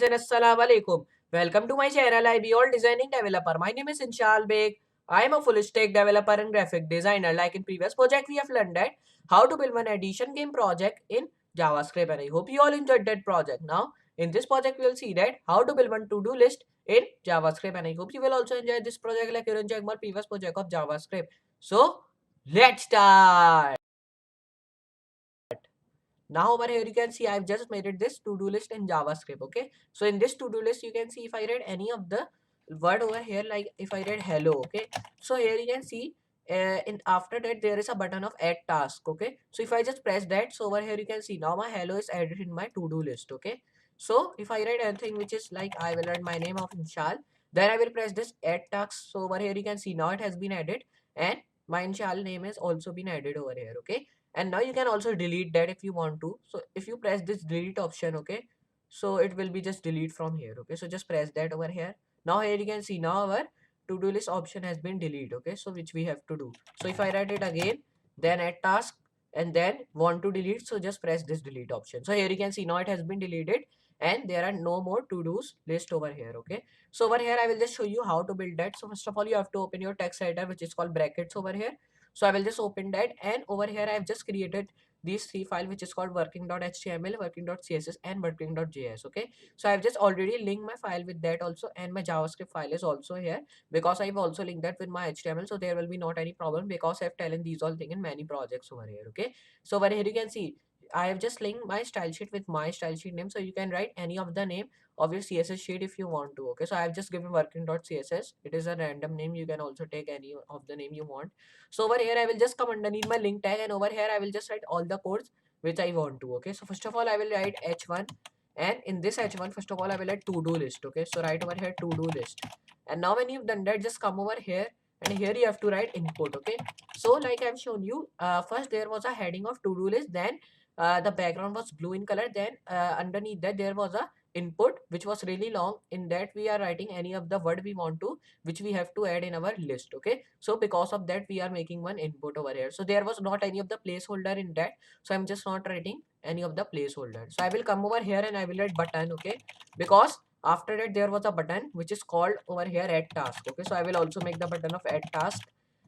then assalamu alaikum. Welcome to my channel. I be all designing developer. My name is Inshal Beg. I am a full stack developer and graphic designer. Like in previous project, we have learned that how to build one edition game project in JavaScript, and I hope you all enjoyed that project. Now, in this project, we will see that how to build one to-do list in JavaScript, and I hope you will also enjoy this project like you enjoyed my previous project of JavaScript. So, let's start. Now over here you can see I've just made it this to-do list in JavaScript. Okay, so in this to-do list you can see if I read any of the word over here, like if I read hello. Okay, so here you can see in after that there is a button of add task. Okay, so if I just press that, so over here you can see now my hello is added in my to-do list. Okay, so if I write anything which is like I will write my name of Inshal, then I will press this add task. So over here you can see now it has been added, and my Inshal name has also been added over here. Okay, and now you can also delete that if you want to. So if you press this delete option, okay, so it will be just delete from here. Okay, so just press that over here. Now here you can see now our to-do list option has been deleted. Okay, so which we have to do. So if I write it again, then add task, and then want to delete, so just press this delete option. So here you can see now it has been deleted, and there are no more to-dos list over here. Okay, so over here I will just show you how to build that. So first of all you have to open your text editor, which is called brackets over here. So I will just open that, and over here I have just created these three files, which is called working.html, working.css, and working.js. Okay, so I've just already linked my file with that also, and my JavaScript file is also here because I've also linked that with my HTML, so there will be not any problem because I've taken these all things in many projects over here. Okay, so over here you can see I have just linked my style sheet with my style sheet name, so you can write any of the name of your CSS sheet if you want to. Okay, so I've just given working.css. It is a random name. You can also take any of the name you want. So over here I will just come underneath my link tag, and over here I will just write all the codes which I want to. Okay, so first of all I will write h1, and in this h1 first of all I will write to do list. Okay, so write over here to do list, and now when you've done that, just come over here, and here you have to write input. Okay, so like I've shown you, first there was a heading of to do list, then the background was blue in color, then underneath that there was a input which was really long. In that we are writing any of the word we want to, which we have to add in our list. Okay, so because of that we are making one input over here. So there was not any of the placeholder in that, so I'm just not writing any of the placeholder. So I will come over here and I will write button. Okay, because after that there was a button which is called over here add task. Okay, so I will also make the button of add task,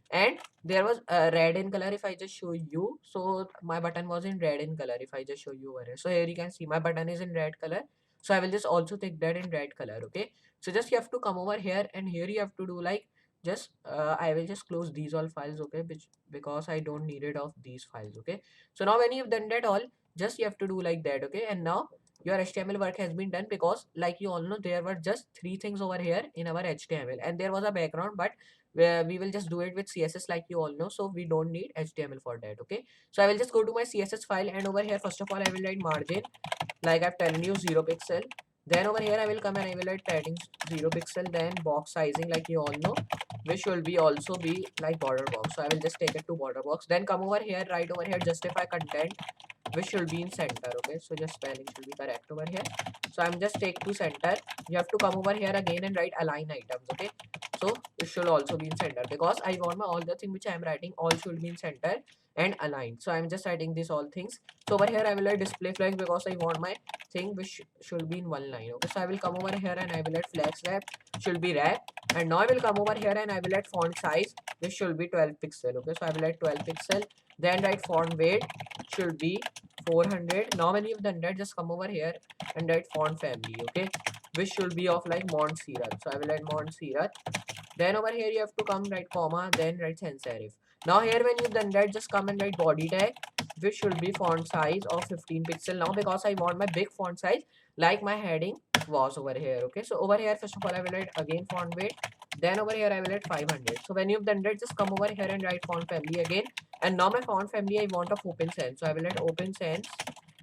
and there was red in color. If I just show you, so my button was in red in color. If I just show you over here, so here you can see my button is in red color, so I will just also take that in red color. Okay, so just you have to come over here, and here you have to do like just I will just close these all files. Okay, which because I don't need it of these files. Okay, so now when you've done that all, just you have to do like that. Okay, and now your HTML work has been done, because like you all know there were just three things over here in our HTML, and there was a background, but where we will just do it with CSS like you all know, so we don't need HTML for that. Okay, so I will just go to my CSS file, and over here first of all I will write margin, like I've telling you, 0 pixel. Then over here I will come and I will write padding 0 pixel, then box sizing like you all know, which will be also be like border box, so I will just take it to border box. Then come over here, right over here, justify content, which should be in center. Okay, so just spelling should be correct over here, so I'm just take to center. You have to come over here again and write align items. Okay, so it should also be in center, because I want my all the thing which I'm writing all should be in center and aligned. So I'm just writing these all things. So over here I will write display flag, because I want my thing which should be in one line. Okay, so I will come over here and I will let flex wrap should be wrap, and now I will come over here and I will let font size, which should be 12 pixel. Okay, so I will let 12 pixel, then write font weight should be 400. Now when you've done that, just come over here and write font family. Okay, which should be of like Montserrat, so I will write Montserrat. Then over here you have to come write comma, then write sans serif. Now here when you've done that, just come and write body tag, which should be font size of 15 pixel. Now because I want my big font size like my heading was over here. Okay, so over here first of all I will write again font weight, then over here I will write 500. So when you've done that, just come over here and write font family again, and now my font family I want of open sans, so I will write open sans,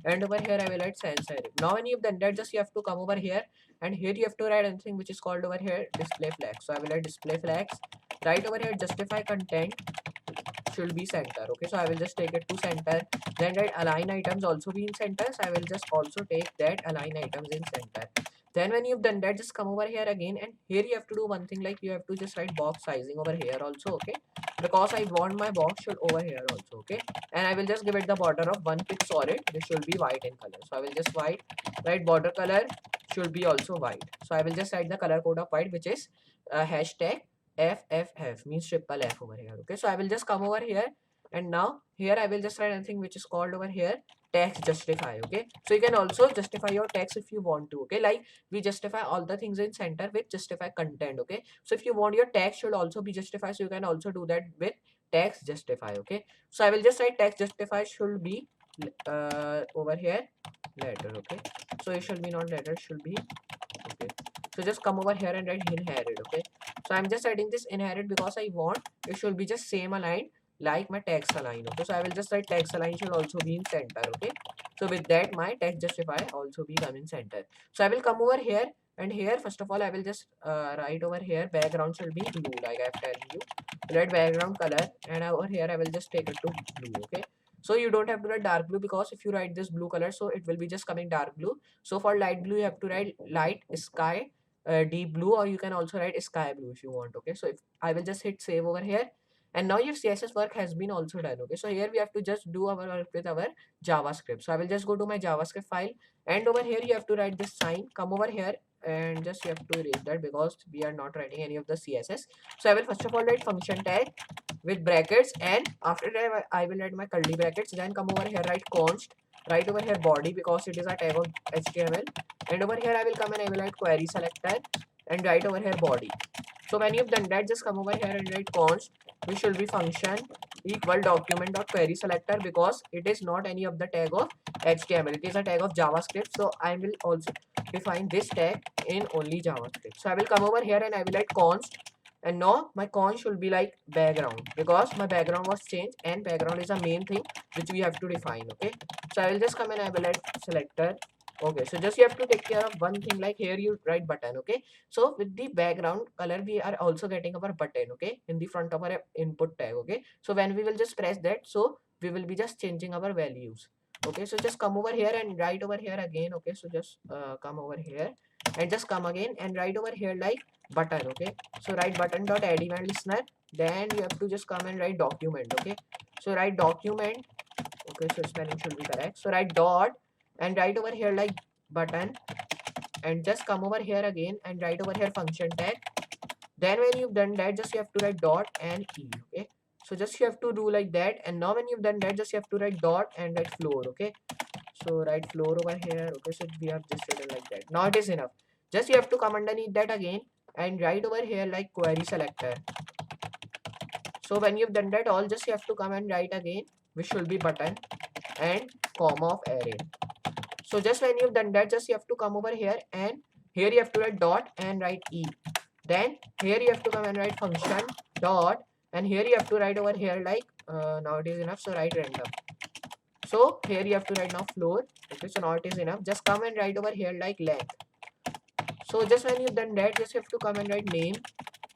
and over here I will write sans serif. Now when you've done that, just you have to come over here, and here you have to write anything which is called over here display flags. So I will write display flags. Right over here justify content should be center. Okay, so I will just take it to center. Then write align items also be in center, so I will just also take that align items in center. Then when you've done that, just come over here again, and here you have to do one thing, like you have to just write box sizing over here also, okay, because I want my box should over here also, okay. And I will just give it the border of one pitch solid, which should be white in color. So I will just write border color should be also white. So I will just write the color code of white, which is hashtag FFF, means triple F over here, okay. So I will just come over here, and now here I will just write anything which is called over here text justify, okay. So you can also justify your text if you want to, okay, like we justify all the things in center with justify content, okay. So if you want your text should also be justified, so you can also do that with text justify, okay. So I will just write text justify should be over here letter, okay. So it should be not letter, should be, okay. So just come over here and write inherit, okay. So I'm just writing this inherit because I want it should be just same aligned like my text align, okay. So I will just write text align should also be in center, okay. So with that my text justify also be come in center. So I will come over here, and here first of all I will just write over here background should be blue, like I'm telling you, red background color, and over here I will just take it to blue, okay. So you don't have to write dark blue, because if you write this blue color, so it will be just coming dark blue. So for light blue you have to write light sky deep blue, or you can also write sky blue if you want, okay. So if I will just hit save over here, and now your CSS work has been also done, okay. So here we have to just do our work with our JavaScript. So I will just go to my JavaScript file, and over here you have to write this sign, come over here, and just you have to erase that because we are not writing any of the CSS. So I will first of all write function tag with brackets, and after that I will write my curly brackets, then come over here, write const, write over here body because it is a tag of HTML, and over here I will come and I will write query selector and write over here body. So when you've done that, just come over here and write const, which should be function equal document dot query selector, because it is not any of the tag of HTML, it is a tag of JavaScript. So I will also define this tag in only JavaScript. So I will come over here and I will write const, and now my const should be like background, because my background was changed, and background is a main thing which we have to define, okay. So I will just come and I will write selector, okay. So just you have to take care of one thing, like here you write button, okay. So with the background color we are also getting our button, okay, in the front of our input tag, okay. So when we will just press that, so we will be just changing our values, okay. So just come over here and write over here again, okay. So just come over here and just come again and write over here like button, okay. So write button dot add event listener, then you have to just come and write document, okay. So write document, okay. So spelling should be correct. So write dot and write over here like button, and just come over here again and write over here function tag. Then when you've done that, just you have to write dot and e, okay. So just you have to do like that, and now when you've done that, just you have to write dot and write floor, okay. So write floor over here, okay. So we have just written like that. Now it is enough. Just you have to come underneath that again and write over here like query selector. So when you've done that all, just you have to come and write again, which should be button and comma of array. So just when you've done that, just you have to come over here, and here you have to write dot and write e. Then here you have to come and write function dot, and here you have to write over here like now it is enough. So write random. So here you have to write now floor. Okay, so now it is enough. Just come and write over here like length. So just when you've done that, just you have to come and write name.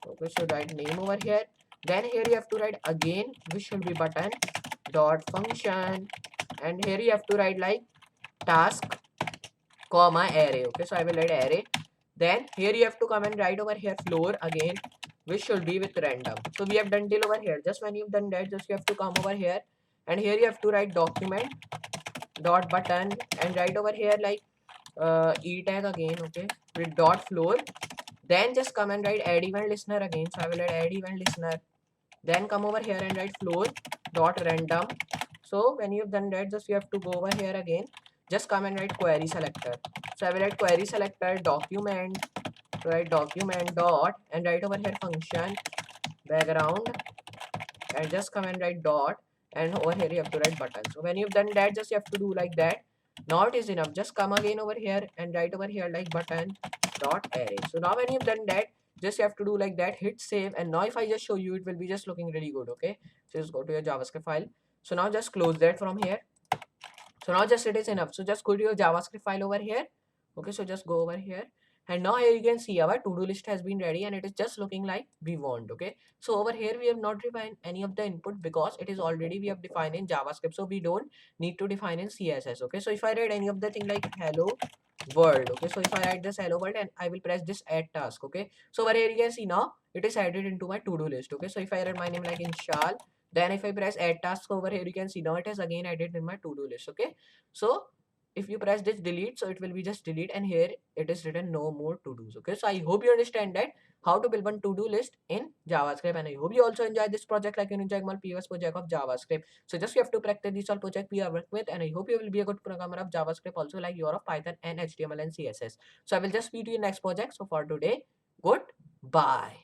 Okay, so write name over here. Then here you have to write again, which should be button dot function, and here you have to write like task comma array, okay. So I will write array. Then here you have to come and write over here floor again, which should be with random. So we have done till over here. Just when you've done that, just you have to come over here, and here you have to write document dot button and write over here like e tag again, okay, with dot floor. Then just come and write add event listener again. So I will write add event listener. Then come over here and write floor dot random. So when you've done that, just you have to go over here again. Just come and write query selector. So I will write query selector document. So write document dot and write over here function background, and just come and write dot, and over here you have to write button. So when you've done that, just you have to do like that. Now it is enough. Just come again over here and write over here like button dot array. So now when you've done that, just you have to do like that, hit save, and now if I just show you, it will be just looking really good, okay. So just go to your JavaScript file. So now just close that from here. So now just it is enough. So just go to your JavaScript file over here, okay. So just go over here, and now here you can see our to-do list has been ready, and it is just looking like we want, okay. So over here we have not defined any of the input because it is already we have defined in JavaScript, so we don't need to define in CSS, okay. So if I write any of the thing like hello world. Okay, so if I write this hello world and I will press this add task. Okay, so over here you can see now it is added into my to-do list. Okay, so if I write my name like Inshal, then if I press add task over here, you can see now it is again added in my to-do list. Okay, so if you press this delete, so it will be just delete, and here it is written no more to-dos. Okay, so I hope you understand that how to build one to-do list in JavaScript, and I hope you also enjoy this project like you enjoy my previous project of JavaScript. So just you have to practice these all project we are working with, and I hope you will be a good programmer of JavaScript also like you are of Python and HTML and CSS. So I will just meet you in next project. So for today, goodbye.